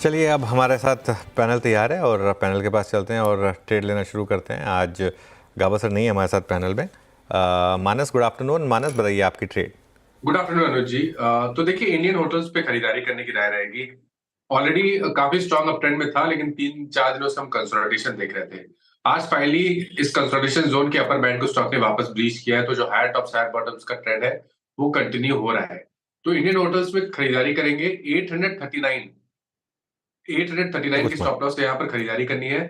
चलिए अब हमारे साथ पैनल तैयार है और पैनल के पास चलते हैं और ट्रेड लेना शुरू करते हैं। आज गावस्कर नहीं है हमारे साथ पैनल में। मानस, गुड आफ्टरनून। मानस, बताइए आपकी ट्रेड। गुड आफ्टरनून अनुज जी। तो देखिए, इंडियन होटल्स पे खरीदारी करने की राय रहेगी। ऑलरेडी काफी स्ट्रांग अप ट्रेंड में था, लेकिन 3-4 दिनों से हम कंसोलिडेशन देख रहे थे। आज फाइनली इस कंसोलिडेशन जोन के अपर बैंड को स्टॉक ने वापस ब्रीच किया है, तो जो हायर टॉप्स हायर बॉटम्स का ट्रेंड है वो कंटिन्यू हो रहा है। तो इंडियन होटल्स में खरीदारी करेंगे। 839 की कुछ स्टॉप लॉस से यहाँ पर खरीदारी करनी है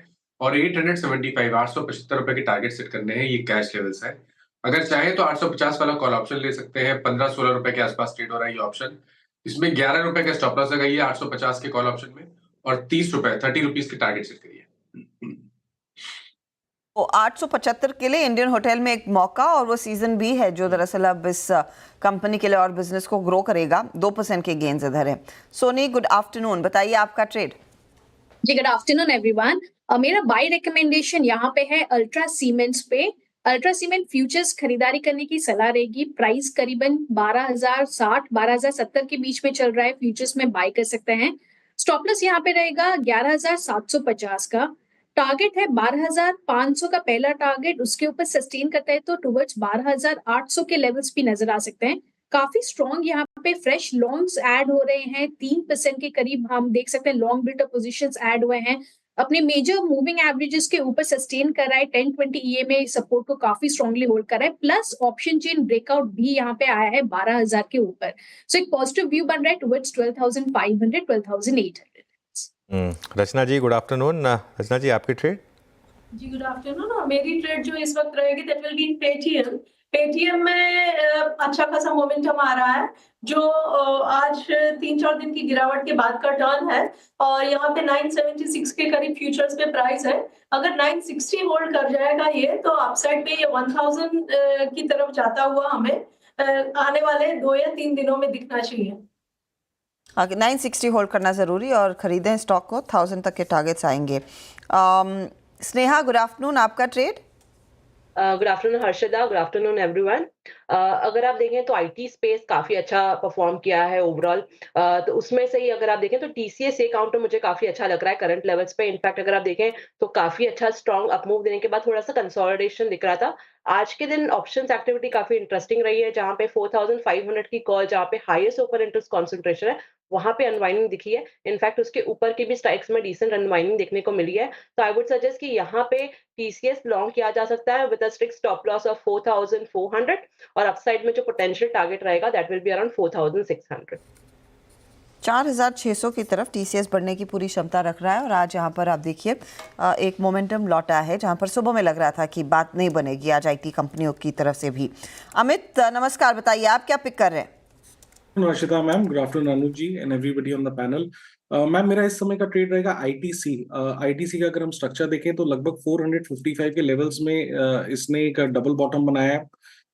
और 875 875 रुपए के टारगेट सेट करने हैं। ये कैश लेवल्स है। अगर चाहे तो 850 वाला कॉल ऑप्शन ले सकते हैं। 15-16 रुपए के आसपास ट्रेड हो रहा है ये ऑप्शन। इसमें 11 रुपए का स्टॉप लॉस लगाइए 850 के कॉल ऑप्शन में और 30 रुपीज के टारगेट सेट करिए। तो 875 के लिए इंडियन होटल में एक मौका, और वो सीजन भी है जो दरअसल अब इस कंपनी के लिए और बिजनेस को ग्रो करेगा। 2% के गेन्स इधर है। सोनी, गुड आफ्टरनून, बताइए आपका ट्रेड। जी, गुड आफ्टरनून एवरीवन। मेरा बाय रिकमेंडेशन यहाँ पे है अल्ट्रा सीमेंट्स पे। अल्ट्रा सीमेंट फ्यूचर्स खरीदारी करने की सलाह रहेगी। प्राइस करीबन 12,060 12,070 के बीच में चल रहा है। फ्यूचर्स में बाय कर सकते हैं। स्टॉप लॉस यहाँ पे रहेगा 11,750 का। टारगेट है 12,500 का पहला टारगेट। उसके ऊपर सस्टेन करता है तो टुवर्ड्स 12,800 के लेवल्स भी नजर आ सकते हैं। काफी स्ट्रॉन्ग यहाँ पे फ्रेश लॉन्ग्स ऐड हो रहे हैं। 3% के करीब हम देख सकते हैं लॉन्ग बिल्ट पोजीशंस ऐड हुए हैं। अपने मेजर मूविंग एवरेजेस के ऊपर सस्टेन कर रहा है। 10-20 EMA सपोर्ट को काफी स्ट्रांगली होल्ड कर रहा है। प्लस ऑप्शन चेन ब्रेकआउट भी यहाँ पे आया है 12,000 के ऊपर। सो एक पॉजिटिव व्यू बन रहा है टुवर्ड्स 12,500 12,800। रचना जी, गुड आफ्टरनून। रचना जी, आपकी ट्रेड। जी, गुड आफ्टरनून। और मेरी ट्रेड जो इस वक्त रहेगी that will be in Paytm. Paytm में अच्छा खासा मोमेंटम आ रहा है, जो आज 3-4 दिन की गिरावट के बाद का टर्न है और यहाँ पे 976 के करीब फ्यूचर्स पे प्राइस है। अगर 960 होल्ड कर जाएगा ये, तो अपसाइड पे ये 1000 की तरफ जाता हुआ हमें आने वाले 2 या 3 दिनों में दिखना चाहिए। 960 होल्ड करना ज़रूरी और ख़रीदें स्टॉक को। 1000 तक के टारगेट्स आएंगे। स्नेहा, गुड आफ्टरनून, आपका trade. Good afternoon Harshada, good afternoon everyone. अगर आप देखें तो आईटी स्पेस काफी अच्छा परफॉर्म किया है ओवरऑल। तो उसमें से ही अगर आप देखें तो टीसीएस काउंटर मुझे काफी अच्छा लग रहा है करंट लेवल्स पे। इनफैक्ट अगर आप देखें तो काफी अच्छा स्ट्रॉन्ग अपमूव देने के बाद थोड़ा सा कंसोलिडेशन दिख रहा था। आज के दिन ऑप्शंस एक्टिविटी काफी इंटरेस्टिंग रही है, जहां पे 4500 की कॉल, जहां पे हाईएस्ट ओपन इंटरेस्ट कॉन्सेंट्रेशन है, वहां पे अनवाइंडिंग दिखी है। इनफैक्ट उसके ऊपर की भी स्ट्राइक्स में डिसेंट अनवाइंडिंग देखने को मिली है। तो आई वुड सजेस्ट कि यहाँ पे टीसीएस लॉन्ग किया जा सकता है with a strict stop loss of 4400 और अपसाइड में जो पोटेंशियल टारगेट रहेगा दैट विल बी अराउंड 4600। 4600 की तरफ टीसीएस बढ़ने की पूरी क्षमता रख रहा है। और आज यहाँ पर आप देखिए एक मोमेंटम लौटा है, जहाँ पर सुबह में लग रहा था कि बात नहीं बनेगी आज आईटी कंपनियों की तरफ से भी। अमित, नमस्कार, बताइए आप क्या पिक कर रहे हैं। नमस्कार ma'am, good afternoon Anuj ji and everybody on the panel. Ma'am, मेरा इस समय का ट्रेड रहेगा आईटीसी। आईटीसी का अगर हम स्ट्रक्चर देखें तो लगभग 455 के लेवल्स में इसने एक डबल बॉटम बनाया है।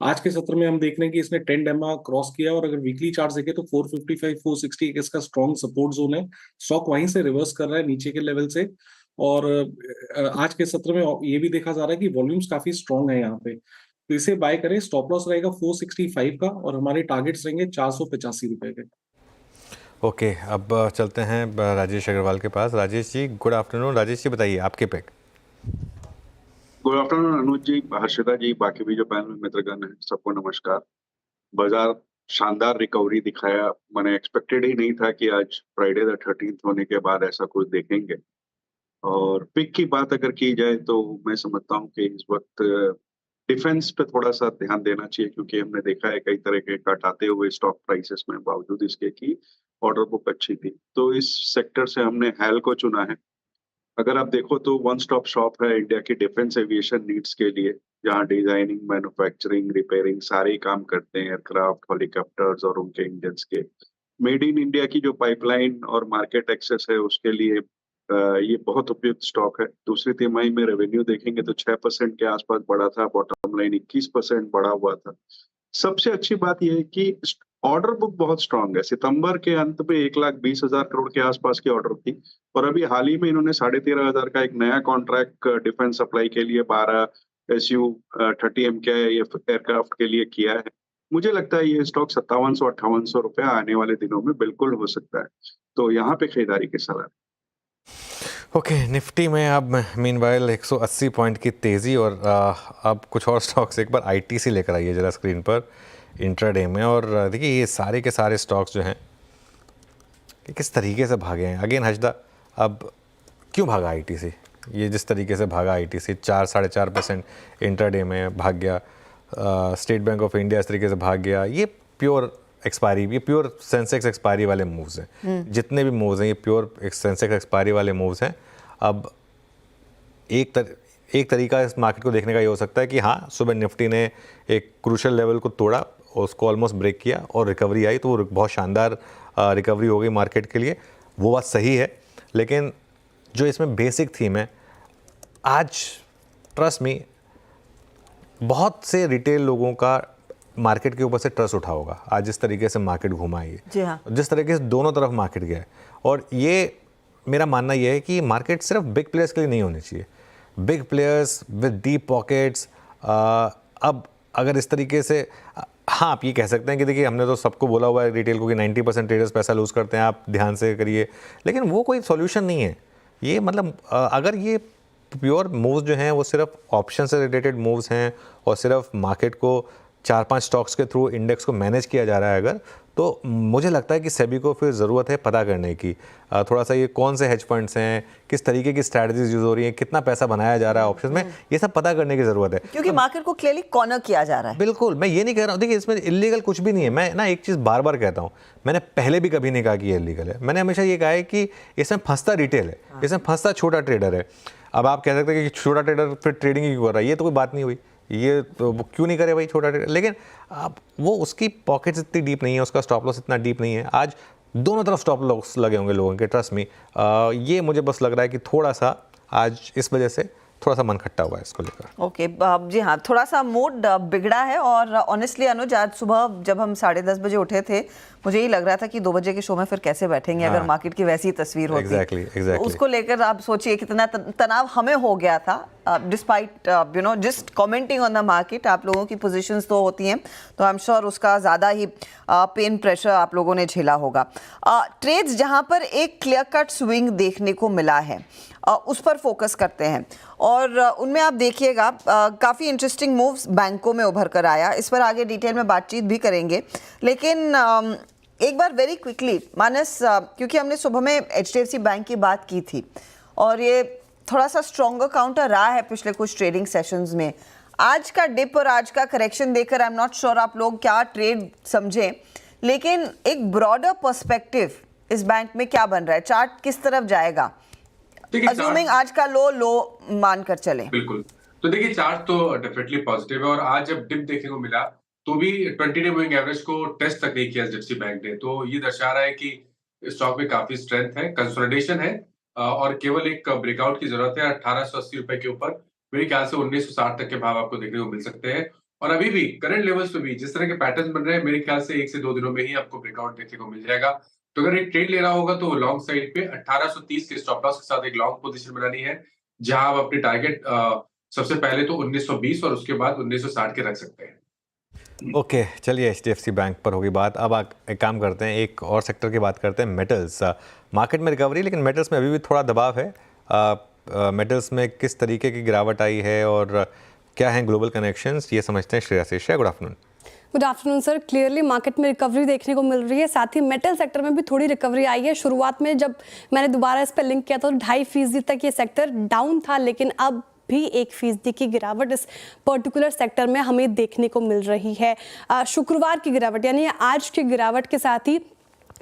आज के सत्र में हम देख रहे हैं कि इसने 10 डेमा क्रॉस किया और अगर वीकली चार्ट देखें तो 455 460 इसका स्ट्रॉन्ग सपोर्ट जोन है। स्टॉक वहीं से रिवर्स कर रहा है नीचे के लेवल से। और आज के सत्र में ये भी देखा जा रहा है कि वॉल्यूम्स काफी स्ट्रॉन्ग है यहाँ पे, तो इसे बाय करें। स्टॉप लॉस रहेगा 465 का और हमारे टारगेट्स रहेंगे 485 रुपए के। ओके, अब चलते हैं राजेश अग्रवाल के पास। Rajesh ji, good afternoon. राजेश जी, बताइए आपके पिक। गुड आफ्टरनून अनुज जी, हर्षदा जी, बाकी भी जो पैनल में मित्रगण है, सबको नमस्कार। बाजार शानदार रिकवरी दिखाया। मैंने एक्सपेक्टेड ही नहीं था कि आज फ्राइडे द 13th होने के बाद ऐसा कुछ देखेंगे। और पिक की बात अगर की जाए तो मैं समझता हूँ कि इस वक्त डिफेंस पे थोड़ा सा ध्यान देना चाहिए, क्योंकि हमने देखा है कई तरह के कट आते हुए स्टॉक प्राइसेस में, बावजूद इसके कि ऑर्डर बुक अच्छी थी। तो इस सेक्टर से हमने हैल को चुना है। अगर आप देखो तो वन स्टॉप शॉप है इंडिया की डिफेंस एविएशन नीड्स के लिए, जहां डिजाइनिंग, मैन्युफैक्चरिंग, रिपेयरिंग सारे ही काम करते हैं, एयरक्राफ्ट, हेलीकॉप्टर्स और उनके इंजन्स के। मेड इन इंडिया की जो पाइपलाइन और मार्केट एक्सेस है उसके लिए ये बहुत उपयुक्त स्टॉक है। दूसरी तिमाही में रेवेन्यू देखेंगे तो 6% के आसपास बढ़ा था, बॉटम लाइन 21% बढ़ा हुआ था। सबसे अच्छी बात यह है कि ऑर्डर बुक बहुत स्ट्रांग है। सितंबर के अंत में 1,20,000 करोड़ के आसपास की ऑर्डर थी और अभी हाल ही में इन्होंने 13,500 का एक नया कॉन्ट्रैक्ट डिफेंस सप्लाई के लिए 12 Su-30 MKI एयरक्राफ्ट के लिए किया है। मुझे लगता है ये स्टॉक 5700-5800 रुपए आने वाले दिनों में बिल्कुल हो सकता है, तो यहाँ पे खरीदारी की सलाह। ओके निफ्टी में अब मीनवाइल 180 पॉइंट की तेज़ी और अब कुछ और स्टॉक्स एक बार आईटीसी लेकर आइए ज़रा स्क्रीन पर इंट्राडे में। और देखिए ये सारे के सारे स्टॉक्स जो हैं कि किस तरीके से भागे हैं। अगेन हजदा, अब क्यों भागा आईटीसी? ये जिस तरीके से भागा आईटीसी 4-4.5% इंट्राडे में भाग गया, स्टेट बैंक ऑफ इंडिया इस तरीके से भाग गया। ये प्योर एक्सपायरी, ये प्योर सेंसेक्स एक्सपायरी वाले मूव्स हैं। जितने भी मूव्स हैं ये प्योर सेंसेक्स एक्सपायरी वाले मूव्स हैं। अब एक तरीका इस मार्केट को देखने का ये हो सकता है कि हाँ, सुबह निफ्टी ने एक क्रूशल लेवल को तोड़ा और उसको ऑलमोस्ट ब्रेक किया और रिकवरी आई, तो वो बहुत शानदार रिकवरी हो गई मार्केट के लिए। वो बात सही है, लेकिन जो इसमें बेसिक थीम है, आज ट्रस्ट मी बहुत से रिटेल लोगों का मार्केट के ऊपर से ट्रस्ट उठा होगा। आज जिस तरीके से मार्केट घुमा है, जी हाँ, जिस तरीके से दोनों तरफ मार्केट गया है, और ये मेरा मानना ये है कि मार्केट सिर्फ बिग प्लेयर्स के लिए नहीं होनी चाहिए। Big players with deep pockets, अब अगर इस तरीके से, हाँ आप ये कह सकते हैं कि देखिए हमने तो सबको बोला हुआ है रिटेल को कि 90% ट्रेडर्स पैसा लूज़ करते हैं, आप ध्यान से करिए, लेकिन वो कोई सॉल्यूशन नहीं है। ये मतलब अगर ये प्योर मूव्स जो हैं वो सिर्फ ऑप्शन से रिलेटेड मूव्स हैं और सिर्फ मार्केट को 4-5 स्टॉक्स के थ्रू इंडेक्स को मैनेज किया जा रहा है अगर, तो मुझे लगता है कि सेबी को फिर ज़रूरत है पता करने की, थोड़ा सा ये कौन से हेज फंड्स हैं, किस तरीके की स्ट्रैटेजीज यूज़ हो रही हैं, कितना पैसा बनाया जा रहा है ऑप्शन में, ये सब पता करने की ज़रूरत है, क्योंकि मार्केट को क्लियरली कॉर्नर किया जा रहा है। बिल्कुल, मैं ये नहीं कह रहा हूँ, देखिए इसमें इलीगल कुछ भी नहीं है। मैं ना एक चीज़ बार बार कहता हूँ, मैंने पहले भी कभी नहीं कहा कि ये इलीगल है। मैंने हमेशा ये कहा है कि इसमें फंसता रिटेल है, इसमें फंसता छोटा ट्रेडर है। अब आप कह सकते हैं कि छोटा ट्रेडर फिर ट्रेडिंग ही क्यों कर रहा है, ये तो कोई बात नहीं हुई, ये तो वो क्यों नहीं करे भाई छोटा ट्रेडर, लेकिन अब वो उसकी पॉकेट्स इतनी डीप नहीं है, उसका स्टॉप लॉस इतना डीप नहीं है। आज दोनों तरफ स्टॉप लॉस लगे होंगे लोगों के, ट्रस्ट मी। ये मुझे बस लग रहा है कि थोड़ा सा आज इस वजह से थोड़ा सा मन खट्टा हुआ है इसको लेकर। ओके जी हाँ, थोड़ा सा मूड बिगड़ा है। और ऑनेस्टली अनुज, आज सुबह जब हम 10:30 बजे उठे थे, मुझे यही लग रहा था कि 2 बजे के शो में फिर कैसे बैठेंगे अगर मार्केट की वैसी तस्वीर होती। Exactly. उसको लेकर आप सोचिए कितना तनाव हमें हो गया था, despite just commenting on the market. आप लोगों की पोजीशंस तो होती हैं, तो आई एम श्योर उसका ज़्यादा ही पेन प्रेशर आप लोगों ने झेला होगा। ट्रेड्स जहाँ पर एक क्लियर कट स्विंग देखने को मिला है, उस पर फोकस करते हैं। और उनमें आप देखिएगा काफ़ी इंटरेस्टिंग मूव्स बैंकों में उभर कर आया। इस पर आगे डिटेल में बातचीत भी करेंगे, लेकिन एक बार वेरी क्विकली मानस, क्योंकि हमने सुबह में HDFC बैंक की बात की थी और ये थोड़ा सा स्ट्रॉन्गर काउंटर रहा है पिछले कुछ ट्रेडिंग सेशंस में। आज का डिप और आज का करेक्शन देखकर आई एम नॉट श्योर आप लोग क्या ट्रेड समझें, लेकिन एक ब्रॉडर पर्सपेक्टिव इस बैंक में क्या बन रहा है, चार्ट किस तरफ जाएगा, अज्यूमिंग आज का लो मानकर चले। बिल्कुल, तो देखिए चार्ट तो डेफिनेटली पॉजिटिव है और आज जब डिप देखने को मिला तो भी 20-डे मूविंग एवरेज को टेस्ट तक नहीं किया HDFC बैंक ने, तो ये दर्शा रहा है कि स्टॉक में काफी स्ट्रेंथ है, कंसोलिडेशन है और केवल एक ब्रेकआउट की जरूरत है। 1880 रुपए के ऊपर मेरे ख्याल से 1960 तक के भाव आपको देखने को मिल सकते हैं। और अभी भी करंट लेवल्स पे भी जिस तरह के पैटर्न बन रहे हैं, मेरे ख्याल से 1 से 2 दिनों में ही आपको ब्रेकआउट देखने को मिल जाएगा। तो अगर एक ट्रेड लेना होगा तो लॉन्ग साइड पे 1830 के स्टॉप लॉस के साथ एक लॉन्ग पोजीशन बनानी है, जहां आप अपनी टारगेट सबसे पहले तो 1920 और उसके बाद 1960 के रख सकते हैं। ओके, चलिए HDFC बैंक पर होगी बात। अब एक काम करते हैं, एक और सेक्टर की बात करते हैं, मेटल्स। मार्केट में रिकवरी, लेकिन मेटल्स में अभी भी थोड़ा दबाव है। मेटल्स में किस तरीके की गिरावट आई है और क्या है ग्लोबल कनेक्शंस, ये समझते हैं श्रेया से। Shreya, good afternoon. Good afternoon sir. Clearly market में रिकवरी देखने को मिल रही है, साथ ही मेटल सेक्टर में भी थोड़ी रिकवरी आई है। शुरुआत में जब मैंने दोबारा इस पर लिंक किया तो 2.5% तक ये सेक्टर डाउन था, लेकिन अब भी 1% की गिरावट इस पर्टिकुलर सेक्टर में हमें देखने को मिल रही है। शुक्रवार की गिरावट यानी आज की गिरावट के साथ ही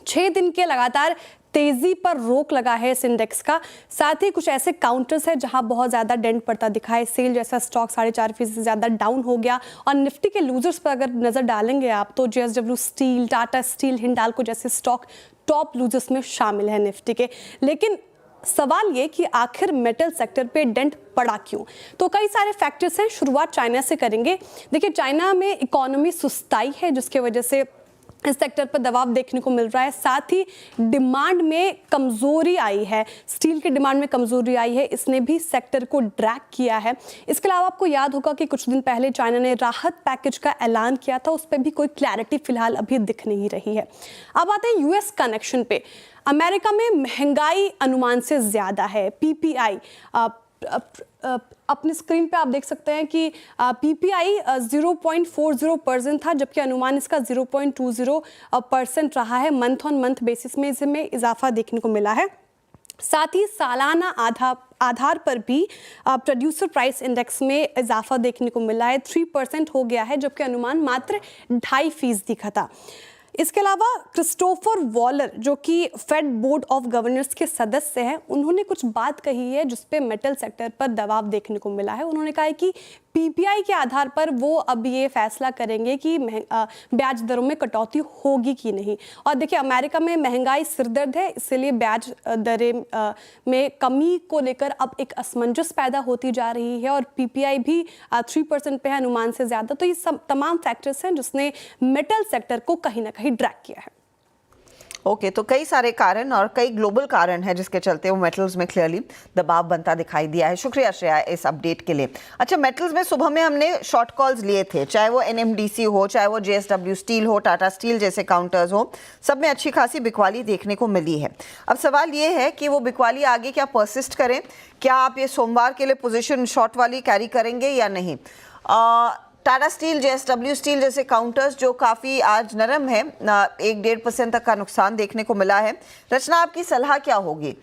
6 दिन के लगातार तेजी पर रोक लगा है इस इंडेक्स का। साथ ही कुछ ऐसे काउंटर्स हैं जहां बहुत ज्यादा डेंट पड़ता दिखा है। सेल जैसा स्टॉक 4.5% से ज्यादा डाउन हो गया। और निफ्टी के लूजर्स पर अगर नजर डालेंगे आप तो JSW steel, Tata steel, Hindalco जैसे स्टॉक टॉप लूजर्स में शामिल है निफ्टी के। लेकिन सवाल ये कि आखिर मेटल सेक्टर पे डेंट पड़ा क्यों, तो कई सारे फैक्टर्स हैं। शुरुआत चाइना से करेंगे। देखिए, चाइना में इकोनॉमी सुस्ताई है जिसकी वजह से इस सेक्टर पर दबाव देखने को मिल रहा है। साथ ही डिमांड में कमजोरी आई है, स्टील की डिमांड में कमजोरी आई है, इसने भी सेक्टर को ड्रैग किया है। इसके अलावा आपको याद होगा कि कुछ दिन पहले चाइना ने राहत पैकेज का ऐलान किया था, उस पर भी कोई क्लैरिटी फिलहाल अभी दिख नहीं रही है। अब आते हैं यूएस कनेक्शन पे। अमेरिका में महंगाई अनुमान से ज्यादा है। पीपीआई अपनी स्क्रीन पे आप देख सकते हैं कि पीपीआई 0.40% था, जबकि अनुमान इसका 0.20% रहा है। मंथ ऑन मंथ बेसिस में इसमें इजाफा देखने को मिला है। साथ ही सालाना आधार पर भी प्रोड्यूसर प्राइस इंडेक्स में इजाफा देखने को मिला है, 3% हो गया है, जबकि अनुमान मात्र 2.5% का था। इसके अलावा क्रिस्टोफर वॉलर जो कि फेड बोर्ड ऑफ गवर्नर्स के सदस्य हैं, उन्होंने कुछ बात कही है जिस पे मेटल सेक्टर पर दबाव देखने को मिला है। उन्होंने कहा है कि पीपीआई के आधार पर वो अब ये फैसला करेंगे कि ब्याज दरों में कटौती होगी कि नहीं। और देखिए, अमेरिका में महंगाई सिरदर्द है, इसलिए ब्याज दरें में कमी को लेकर अब एक असमंजस पैदा होती जा रही है और पीपीआई भी 3% पे है, अनुमान से ज़्यादा। तो ये सब तमाम फैक्टर्स हैं जिसने मेटल सेक्टर को कहीं ना कहीं ड्रैग किया है। ओके, तो कई सारे कारण और कई ग्लोबल कारण हैं जिसके चलते वो मेटल्स में क्लियरली दबाव बनता दिखाई दिया है। शुक्रिया श्रेया इस अपडेट के लिए। अच्छा, मेटल्स में सुबह में हमने शॉर्ट कॉल्स लिए थे, चाहे वो एनएमडीसी हो, चाहे वो जेएसडब्ल्यू स्टील हो, टाटा स्टील जैसे काउंटर्स हो, सब में अच्छी खासी बिकवाली देखने को मिली है। अब सवाल ये है कि वो बिकवाली आगे क्या परसिस्ट करें? क्या आप ये सोमवार के लिए पोजीशन शॉर्ट वाली कैरी करेंगे या नहीं? टाटा स्टील, जेएसडब्ल्यू स्टील जैसे काउंटर्स जो काफ़ी आज नरम है, 1-1.5% तक का नुकसान देखने को मिला है। रचना, आपकी सलाह क्या होगी?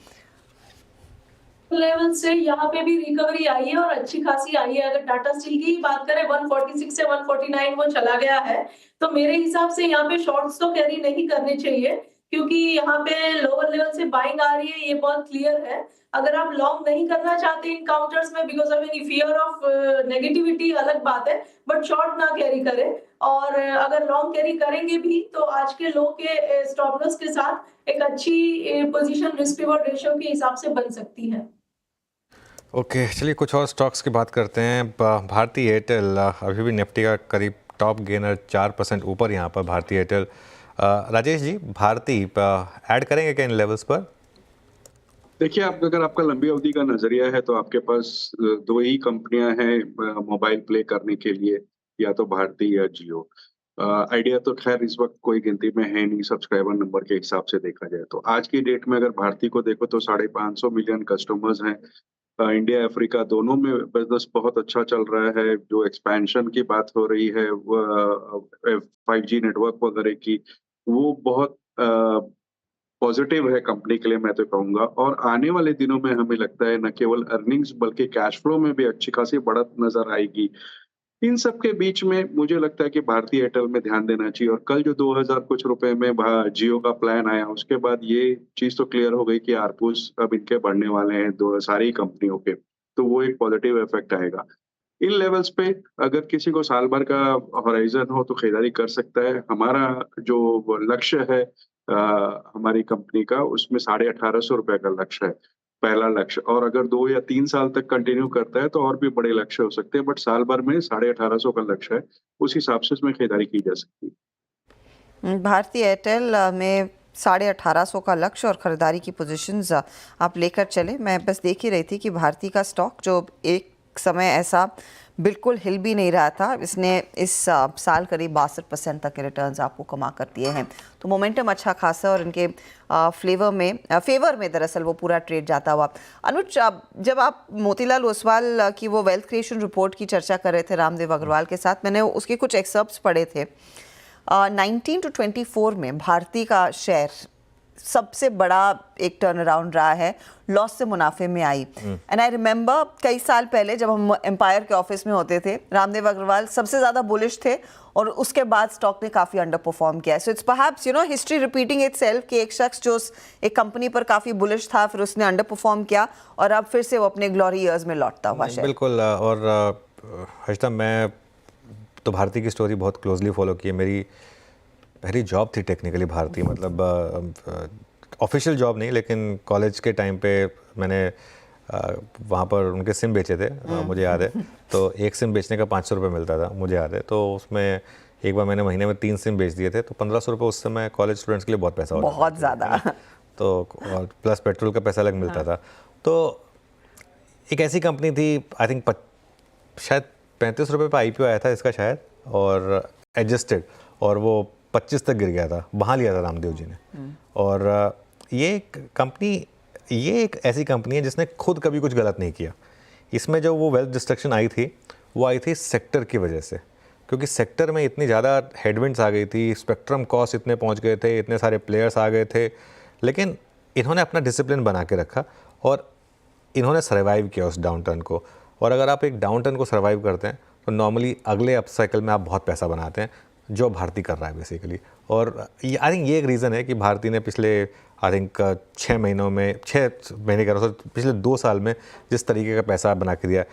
लेवल से यहाँ पे भी रिकवरी आई है और अच्छी खासी आई है। अगर टाटा स्टील की बात करें, 146 से 149 वो चला गया है, तो मेरे हिसाब से यहाँ पे शॉर्ट्स तो कैरी नहीं करने चाहिए, क्योंकि यहाँ पे लोअर लेवल से बाइंग आ रही है, ये बहुत क्लियर है। अगर आप लॉन्ग नहीं करना चाहते इन काउंटर्स में because of any fear of negativity, अलग बात है, बट शॉर्ट ना कैरी करें। और अगर लॉन्ग कैरी करेंगे भी तो आज के लो के स्टॉप लॉस के साथ एक अच्छी पोजीशन रिस्क रिवॉर्ड रेशियो के हिसाब से बन सकती है। ओके, चलिए कुछ और स्टॉक्स की बात करते हैं। भारती एयरटेल अभी भी निफ्टी का करीब टॉप गेनर 4% ऊपर यहाँ पर भारती एयरटेल। राजेश जी, भारती ऐड करेंगे क्या इन लेवल्स पर? देखिए, आप अगर आपका लंबी अवधि का नजरिया है तो आपके पास दो ही कंपनियां हैं मोबाइल प्ले करने के लिए, या तो भारती या जियो। आइडिया तो खैर इस वक्त कोई गिनती में है नहीं सब्सक्राइबर नंबर के हिसाब से देखा जाए तो। आज की डेट में अगर भारती को देखो तो 550 मिलियन कस्टमर्स हैं। इंडिया अफ्रीका दोनों में बिजनेस बहुत अच्छा चल रहा है। जो एक्सपेंशन की बात हो रही है 5G नेटवर्क वगैरह की, वो बहुत पॉजिटिव है कंपनी के लिए, मैं तो कहूंगा। और आने वाले दिनों में हमें लगता है न केवल अर्निंग्स बल्कि कैश फ्लो में भी अच्छी खासी बढ़त नजर आएगी। इन सब के बीच में मुझे लगता है कि भारतीय एयरटेल में ध्यान देना चाहिए। और कल जो 2000 कुछ रुपए में जियो का प्लान आया, उसके बाद ये चीज तो क्लियर हो गई कि आरपूस अब इनके बढ़ने वाले हैं दो सारी कंपनियों के, तो वो एक पॉजिटिव इफेक्ट आएगा। इन लेवल्स पे अगर किसी को साल भर का होराइजन हो तो खरीदारी कर सकता है। हमारा जो लक्ष्य है हमारी कंपनी का, उसमें 1850 रुपए का लक्ष्य है, पहला लक्ष्य। और अगर 2 या 3 साल तक कंटिन्यू करता है तो और भी बड़े लक्ष्य हो सकते हैं, बट साल भर में 1850 का लक्ष्य है, उस हिसाब से इसमें खरीदारी की जा सकती है। भारतीय एयरटेल में 1850 का लक्ष्य और खरीदारी की पोजीशंस आप लेकर चले। मैं बस देख ही रही थी कि भारती का स्टॉक जो एक समय ऐसा बिल्कुल हिल भी नहीं रहा था, इसने इस साल करीब 62% तक के रिटर्न्स आपको कमा कर दिए हैं। तो मोमेंटम अच्छा खासा और इनके फेवर में दरअसल वो पूरा ट्रेड जाता हुआ। अनुज, जब आप मोतीलाल ओसवाल की वो वेल्थ क्रिएशन रिपोर्ट की चर्चा कर रहे थे रामदेव अग्रवाल के साथ, मैंने उसके कुछ एक्सर्प्ट्स पढ़े थे। 19 to 24 में भारती का शेयर सबसे बड़ा एक टर्न अराउंड रहा है, लॉस से मुनाफे में आई। एंड आई रिमेंबर कई साल पहले जब हम एम्पायर के ऑफिस में होते थे, रामदेव अग्रवाल सबसे ज़्यादा बुलिश थे और उसके बाद स्टॉक ने काफ़ी अंडर परफॉर्म किया। So it's perhaps history repeating itself कि एक शख्स जो एक कंपनी पर काफ़ी बुलिश था, फिर उसने अंडर परफॉर्म किया और अब फिर से वो अपने ग्लोरी ईयर्स में लौटता हुआ शेयर। बिल्कुल। और हर्षिता, मैं तो भारती की स्टोरी बहुत क्लोजली फॉलो की है। मेरी पहली जॉब थी टेक्निकली भारती, मतलब ऑफिशियल जॉब नहीं, लेकिन कॉलेज के टाइम पे मैंने वहाँ पर उनके सिम बेचे थे, मुझे याद है। तो एक सिम बेचने का 500 रुपये मिलता था, मुझे याद है। तो उसमें एक बार मैंने महीने में 3 सिम बेच दिए थे, तो 1500 रुपये उस समय कॉलेज स्टूडेंट्स के लिए बहुत पैसा होता था। बहुत ज़्यादा। तो और प्लस पेट्रोल का पैसा अलग मिलता था। तो एक ऐसी कंपनी थी, आई थिंक शायद 35 रुपये पे IPO आया था इसका शायद, और एडजस्टेड, और वो 25 तक गिर गया था, वहाँ लिया था रामदेव जी ने। और ये एक ऐसी कंपनी है जिसने खुद कभी कुछ गलत नहीं किया। इसमें जो वो वेल्थ डिस्ट्रक्शन आई थी, वो आई थी सेक्टर की वजह से, क्योंकि सेक्टर में इतनी ज़्यादा हेडविंड्स आ गई थी, स्पेक्ट्रम कॉस्ट इतने पहुंच गए थे, इतने सारे प्लेयर्स आ गए थे, लेकिन इन्होंने अपना डिसिप्लिन बना के रखा और इन्होंने सर्वाइव किया उस डाउन टर्न को। और अगर आप एक डाउन टर्न को सर्वाइव करते हैं तो नॉर्मली अगले अप साइकिल में आप बहुत पैसा बनाते हैं, जो भारती कर रहा है बेसिकली। और आई थिंक ये एक रीज़न है कि भारती ने पिछले 6 महीने कह रहा हूँ, पिछले 2 साल में जिस तरीके का पैसा बना के दिया,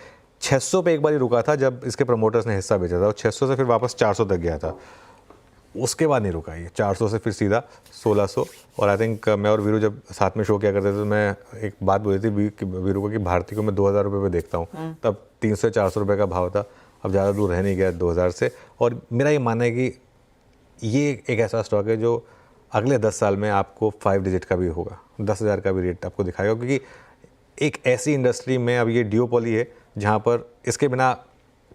600 पे एक बार ही रुका था जब इसके प्रमोटर्स ने हिस्सा बेचा था, और 600 से फिर वापस 400 तक गया था, उसके बाद नहीं रुका ये, 400 से फिर सीधा 1600। और आई थिंक मैं और वीरू जब साथ में शो किया करते थे तो मैं एक बात बोली थी वीरू को कि भारती को मैं 2000 रुपये पे देखता हूँ, तब 300 से 400 रुपये का भाव था, अब ज़्यादा दूर रह नहीं गया 2000 से। और मेरा ये मानना है कि ये एक ऐसा स्टॉक है जो अगले 10 साल में आपको 5 डिजिट का भी होगा, 10,000 का भी रेट आपको दिखाएगा, क्योंकि एक ऐसी इंडस्ट्री में अब ये डिओपोली है जहाँ पर इसके बिना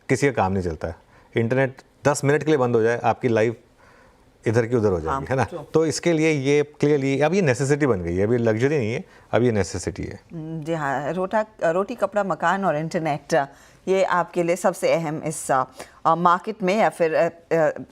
किसी का काम नहीं चलता है। इंटरनेट 10 मिनट के लिए बंद हो जाए, आपकी लाइफ इधर की उधर हो जाएगी, है ना। तो इसके लिए ये क्लियरली अब ये नेसेसिटी बन गई है, अभी लग्जरी नहीं है, अब ये नेसेसिटी है। जी हाँ, रोटी कपड़ा मकान और इंटरनेट, ये आपके लिए सबसे अहम इस मार्केट में, या फिर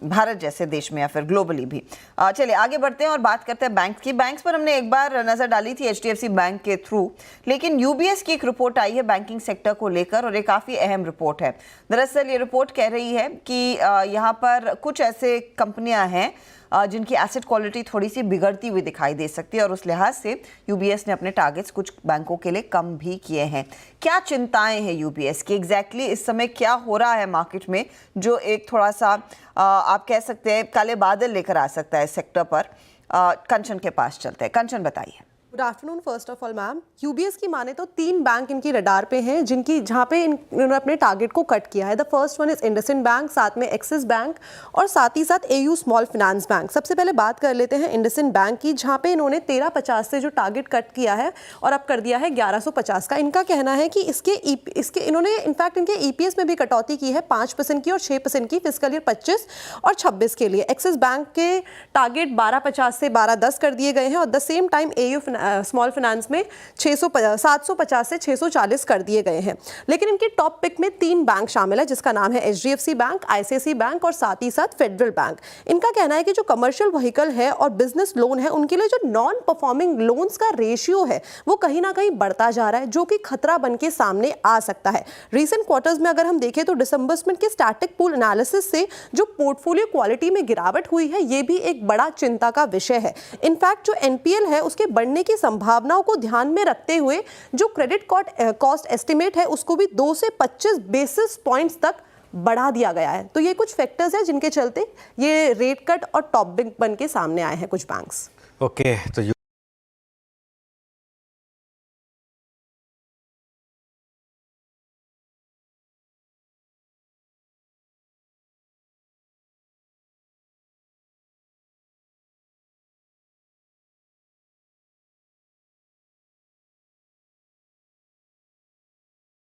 भारत जैसे देश में, या फिर ग्लोबली भी। चलिए आगे बढ़ते हैं और बात करते हैं बैंक की। बैंक्स पर हमने एक बार नज़र डाली थी HDFC बैंक के थ्रू, लेकिन UBS की एक रिपोर्ट आई है बैंकिंग सेक्टर को लेकर, और ये काफ़ी अहम रिपोर्ट है। दरअसल ये रिपोर्ट कह रही है कि यहाँ पर कुछ ऐसे कंपनियाँ हैं जिनकी एसेट क्वालिटी थोड़ी सी बिगड़ती हुई दिखाई दे सकती है, और उस लिहाज से UBS ने अपने टारगेट्स कुछ बैंकों के लिए कम भी किए हैं। क्या चिंताएं हैं UBS की? एग्जैक्टली इस समय क्या हो रहा है मार्केट में जो एक थोड़ा सा आप कह सकते हैं काले बादल लेकर आ सकता है सेक्टर पर? कंचन के पास चलते हैं। कंचन बताइए। Good afternoon. First of all ma'am, UBS की माने तो 3 बैंक इनकी रडार पे हैं जहाँ पे इन्होंने अपने टारगेट को कट किया है। The first one is IndusInd bank, साथ में एक्सिस बैंक और साथ ही साथ AU स्मॉल फाइनेंस बैंक। सबसे पहले बात कर लेते हैं इंडसइंड बैंक की, जहाँ पे इन्होंने 1350 से जो टारगेट कट किया है और अब कर दिया है 1150 का। इनका कहना है कि इसके इन्होंने इनफैक्ट इनके EPS में भी कटौती की है 5% की और 6% की फिस्कल ईयर 25 और 26 के लिए। एक्सिस बैंक के टारगेट 1250 से 1210 कर दिए गए हैं, और the same time AU small finance में 750 से 640 कर दिए गए हैं। लेकिन इनकी टॉप पिक में 3 बैंक शामिल है, जिसका नाम है HDFC बैंक, ICICI बैंक और साथ ही साथ फेडरल बैंक। इनका कहना है कि जो कमर्शियल व्हीकल है और बिजनेस लोन है, उनके लिए जो नॉन परफॉर्मिंग लोन्स का रेशियो है वो कहीं ना कहीं बढ़ता जा रहा है, जो कि खतरा बन के सामने आ सकता है। रिसेंट क्वार्टर्स में अगर हम देखें तो डिसंबर्समेंट के स्टैटिक पूल एनालिसिस से जो पोर्टफोलियो क्वालिटी में गिरावट हुई है, ये भी एक बड़ा चिंता का विषय है। इनफैक्ट जो NPL है उसके बढ़ने की संभावनाओं को ध्यान में रखते हुए जो क्रेडिट कॉस्ट एस्टिमेट है उसको भी 2 से 25 बेसिस पॉइंट्स तक बढ़ा दिया गया है। तो ये कुछ फैक्टर्स हैं जिनके चलते ये रेट कट और टॉप बिग बन के सामने आए हैं कुछ बैंक्स। ओके, तो